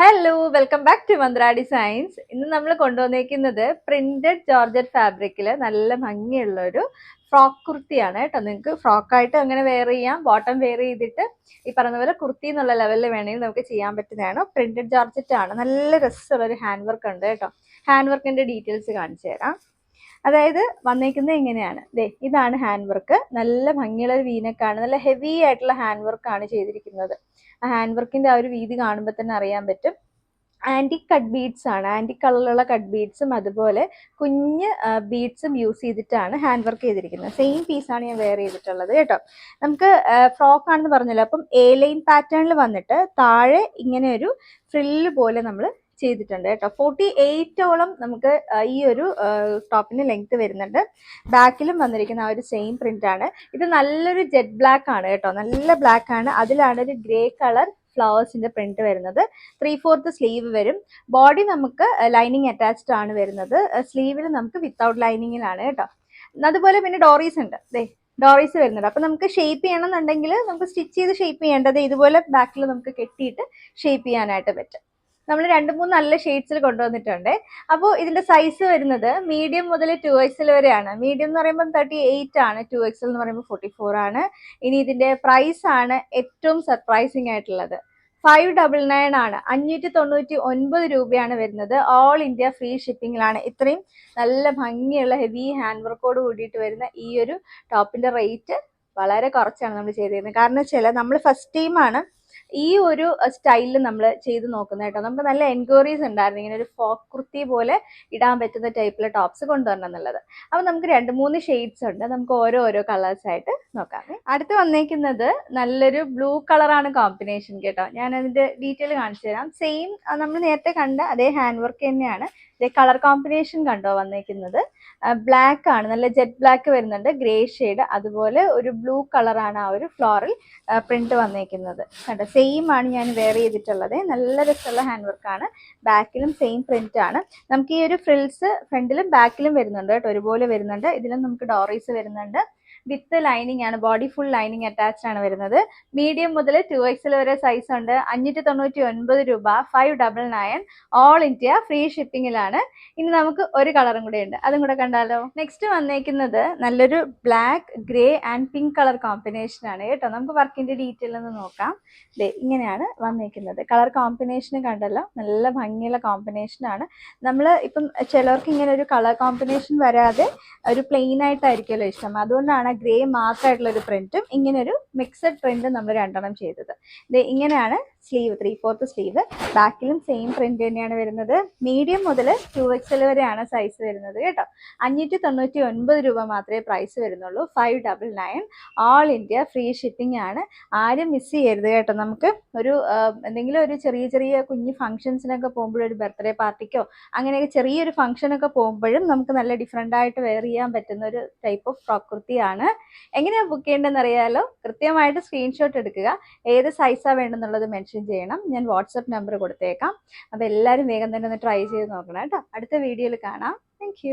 Hello welcome back to Mantra Designs. ഇന്ന് നമ്മൾ കൊണ്ടുവന്നേക്കുന്നത് printed georgette ഫാബ്രിക്കിൽ നല്ല ഭംഗിയുള്ള ഒരു ഫ്രോക്ക് കുർത്തിയാണ് കേട്ടോ. നിങ്ങൾക്ക് ഫ്രോക്കായിട്ട് അങ്ങനെ വെയർ ചെയ്യാം, ബോട്ടം വെയർ ചെയ്തിട്ട് ഈ പറഞ്ഞ പോലെ കുർത്തി എന്നുള്ള ലെവലിൽ വേണമെങ്കിൽ നമുക്ക് ചെയ്യാൻ പറ്റുന്നതാണ്. പ്രിന്റഡ് ജോർജറ്റ് ആണ്, നല്ല രസമുള്ള ഒരു ഹാൻഡ് വർക്ക് ഉണ്ട് കേട്ടോ. ഹാൻഡ് വർക്കിന്റെ ഡീറ്റെയിൽസ് കാണിച്ചു തരാം. അതായത് വന്നേക്കുന്നത് എങ്ങനെയാണ്, ഇതാണ് ഹാൻഡ് വർക്ക്. നല്ല ഭംഗിയുള്ള ഒരു വീനക്കാണ്, നല്ല ഹെവി ആയിട്ടുള്ള ഹാൻഡ് വർക്കാണ് ചെയ്തിരിക്കുന്നത്. ആ ഹാൻഡ് വർക്കിന്റെ ആ ഒരു വീതി കാണുമ്പോൾ തന്നെ അറിയാൻ പറ്റും. ആന്റിക് കട്ട് ബീഡ്സ് ആണ്, ആന്റിക് കളറിലുള്ള കട്ട് ബീഡ്സും അതുപോലെ കുഞ്ഞ് ബീഡ്സും യൂസ് ചെയ്തിട്ടാണ് ഹാൻഡ് വർക്ക് ചെയ്തിരിക്കുന്നത്. സെയിം പീസാണ് ഞാൻ വെയർ ചെയ്തിട്ടുള്ളത് കേട്ടോ. നമുക്ക് ഫ്രോക്ക് ആണെന്ന് പറഞ്ഞല്ലോ, അപ്പം എ ലൈൻ പാറ്റേണിൽ വന്നിട്ട് താഴെ ഇങ്ങനെ ഒരു ഫ്രില്ല് പോലെ നമ്മൾ ചെയ്തിട്ടുണ്ട് കേട്ടോ. 48ഓളം നമുക്ക് ഈ ഒരു ടോപ്പിന് ലെങ്ത് വരുന്നുണ്ട്. ബാക്കിലും വന്നിരിക്കുന്ന ആ ഒരു സെയിം പ്രിന്റ് ആണ്. ഇത് നല്ലൊരു ജെറ്റ് ബ്ലാക്ക് ആണ് കേട്ടോ, നല്ല ബ്ലാക്ക് ആണ്. അതിലാണ് ഒരു ഗ്രേ കളർ ഫ്ലവേഴ്സിന്റെ പ്രിന്റ് വരുന്നത്. 3/4 സ്ലീവ് വരും. ബോഡി നമുക്ക് ലൈനിങ് അറ്റാച്ച്ഡ് ആണ് വരുന്നത്. സ്ലീവിൽ നമുക്ക് വിത്തൗട്ട് ലൈനിങ്ങിലാണ് കേട്ടോ. അതുപോലെ പിന്നെ ഡോറീസ് ഉണ്ട്, ഡോറീസ് വരുന്നുണ്ട്. അപ്പൊ നമുക്ക് ഷേപ്പ് ചെയ്യണമെന്നുണ്ടെങ്കിൽ നമുക്ക് സ്റ്റിച്ച് ചെയ്ത് ഷേപ്പ് ചെയ്യേണ്ടത് ഇതുപോലെ ബാക്കിൽ നമുക്ക് കെട്ടിയിട്ട് ഷേപ്പ് ചെയ്യാനായിട്ട് പറ്റും. നമ്മൾ 2-3 നല്ല ഷെയ്ഡ്സിൽ കൊണ്ടുവന്നിട്ടുണ്ട്. അപ്പോൾ ഇതിന്റെ സൈസ് വരുന്നത് മീഡിയം മുതൽ 2XL വരെയാണ്. മീഡിയം എന്ന് പറയുമ്പോൾ 38 ആണ്, 2XL എന്ന് പറയുമ്പോൾ 44 ആണ്. ഇനി ഇതിന്റെ പ്രൈസ് ആണ് ഏറ്റവും സർപ്രൈസിങ് ആയിട്ടുള്ളത്. 599 ആണ്, 599 രൂപയാണ് വരുന്നത്. ഓൾ ഇന്ത്യ ഫ്രീ ഷിപ്പിംഗിലാണ്. ഇത്രയും നല്ല ഭംഗിയുള്ള ഹെവി ഹാൻഡ് വർക്കോട് കൂടിയിട്ട് വരുന്ന ഈ ഒരു ടോപ്പിന്റെ റേറ്റ് വളരെ കുറച്ചാണ് നമ്മൾ ചെയ്തിരുന്നത്. കാരണം വെച്ചാൽ നമ്മൾ ഫസ്റ്റ് ടൈമാണ് ഈ ഒരു സ്റ്റൈലിൽ നമ്മൾ ചെയ്ത് നോക്കുന്നത് കേട്ടോ. നമുക്ക് നല്ല എൻക്വയറീസ് ഉണ്ടായിരുന്നു ഇങ്ങനെ ഒരു ഫോക്ക് കുർത്തി പോലെ ഇടാൻ പറ്റുന്ന ടൈപ്പിലെ ടോപ്സ് കൊണ്ടുവരണം എന്നുള്ളത്. അപ്പൊ നമുക്ക് 2-3 ഷെയ്ഡ്സ് ഉണ്ട്, നമുക്ക് ഓരോ കളേഴ്സ് ആയിട്ട് നോക്കാം. അടുത്ത് വന്നേക്കുന്നത് നല്ലൊരു ബ്ലൂ കളറാണ് കോമ്പിനേഷൻ കേട്ടോ. ഞാൻ അതിന്റെ ഡീറ്റെയിൽ കാണിച്ചു തരാം. സെയിം നമ്മൾ നേരത്തെ കണ്ട അതേ ഹാൻഡ് വർക്ക് തന്നെയാണ്. കളർ കോമ്പിനേഷൻ കണ്ടോ വന്നേക്കുന്നത് ബ്ലാക്ക് ആണ്, നല്ല ജെറ്റ് ബ്ലാക്ക് വരുന്നുണ്ട്, ഗ്രേ ഷെയ്ഡ്, അതുപോലെ ഒരു ബ്ലൂ കളറാണ് ആ ഒരു ഫ്ലോറൽ പ്രിന്റ് വന്നേക്കുന്നത് കണ്ടോ. സെയിം ആണ് ഞാൻ വെയർ ചെയ്തിട്ടുള്ളത്. നല്ല രസമുള്ള ഹാൻഡ് വർക്കാണ്. ബാക്കിലും സെയിം പ്രിന്റ് ആണ്. നമുക്ക് ഈ ഒരു ഫ്രിൽസ് ഫ്രണ്ടിലും ബാക്കിലും വരുന്നുണ്ട് കേട്ടോ, ഒരുപോലെ വരുന്നുണ്ട്. ഇതിലും നമുക്ക് ഡോറീസ് വരുന്നുണ്ട്. വിത്ത് ലൈനിങ് ആണ്, ബോഡി ഫുൾ ലൈനിങ് അറ്റാച്ച്ഡ് ആണ് വരുന്നത്. മീഡിയം മുതൽ 2XL വരെ സൈസ് ഉണ്ട്. 599 രൂപ, 599, ഓൾ ഇന്ത്യ ഫ്രീ ഷിപ്പിംഗിലാണ്. ഇനി നമുക്ക് ഒരു കളറും കൂടെ ഉണ്ട്, അതും കൂടെ കണ്ടാലോ. നെക്സ്റ്റ് വന്നേക്കുന്നത് നല്ലൊരു black, grey and pink colour combination ആണ് കേട്ടോ. നമുക്ക് വർക്കിന്റെ ഡീറ്റെയിൽ ഒന്ന് നോക്കാം. ഇങ്ങനെയാണ് വന്നേക്കുന്നത്. കളർ കോമ്പിനേഷൻ കണ്ടല്ലോ, നല്ല ഭംഗിയുള്ള കോമ്പിനേഷൻ ആണ്. നമ്മൾ ഇപ്പം ചിലർക്ക് ഇങ്ങനെ ഒരു കളർ കോമ്പിനേഷൻ വരാതെ ഒരു പ്ലെയിൻ ആയിട്ടായിരിക്കുമല്ലോ ഇഷ്ടം, അതുകൊണ്ടാണ് ഗ്രേ മാത്രമായിട്ടുള്ള ഒരു പ്രിന്റും ഇങ്ങനെ ഒരു മിക്സഡ് പ്രിന്റും നമ്മൾ 2 ചെയ്തത്. ഇങ്ങനെയാണ് സ്ലീവ്, 3/4 സ്ലീവ്. ബാക്കിലും സെയിം പ്രിന്റ് തന്നെയാണ് വരുന്നത്. മീഡിയം മുതൽ 2XL വരെയാണ് സൈസ് വരുന്നത് കേട്ടോ. 599 രൂപ മാത്രമേ പ്രൈസ് വരുന്നുള്ളൂ. 599, ഓൾ ഇന്ത്യ ഫ്രീ ഷിപ്പിംഗ് ആണ്. ആരും മിസ് ചെയ്യരുത് കേട്ടോ. നമുക്ക് ഒരു എന്തെങ്കിലും ഒരു ചെറിയ കുഞ്ഞു ഫംഗ്ഷൻസിനൊക്കെ പോകുമ്പോഴും, ഒരു ബർത്ത്ഡേ പാർട്ടിക്കോ അങ്ങനെയൊക്കെ ചെറിയൊരു ഫംഗ്ഷനൊക്കെ പോകുമ്പോഴും നമുക്ക് നല്ല ഡിഫറെൻ്റ് ആയിട്ട് വെയർ ചെയ്യാൻ പറ്റുന്ന ഒരു ടൈപ്പ് ഓഫ് ഫ്രോക്ക് കുർത്തിയാണ്. എങ്ങനെയാണ് ബുക്ക് ചെയ്യേണ്ടതെന്ന് അറിയാലോ. കൃത്യമായിട്ട് സ്ക്രീൻഷോട്ട് എടുക്കുക, ഏത് സൈസാണ് വേണമെന്നുള്ളത് മെൻഷൻ ചെയ്യണം. ഞാൻ വാട്സപ്പ് നമ്പർ കൊടുത്തേക്കാം. അപ്പോൾ എല്ലാവരും വേഗം തന്നെ ഒന്ന് ട്രൈ ചെയ്ത് നോക്കണം കേട്ടോ. അടുത്ത വീഡിയോയിൽ കാണാം. താങ്ക്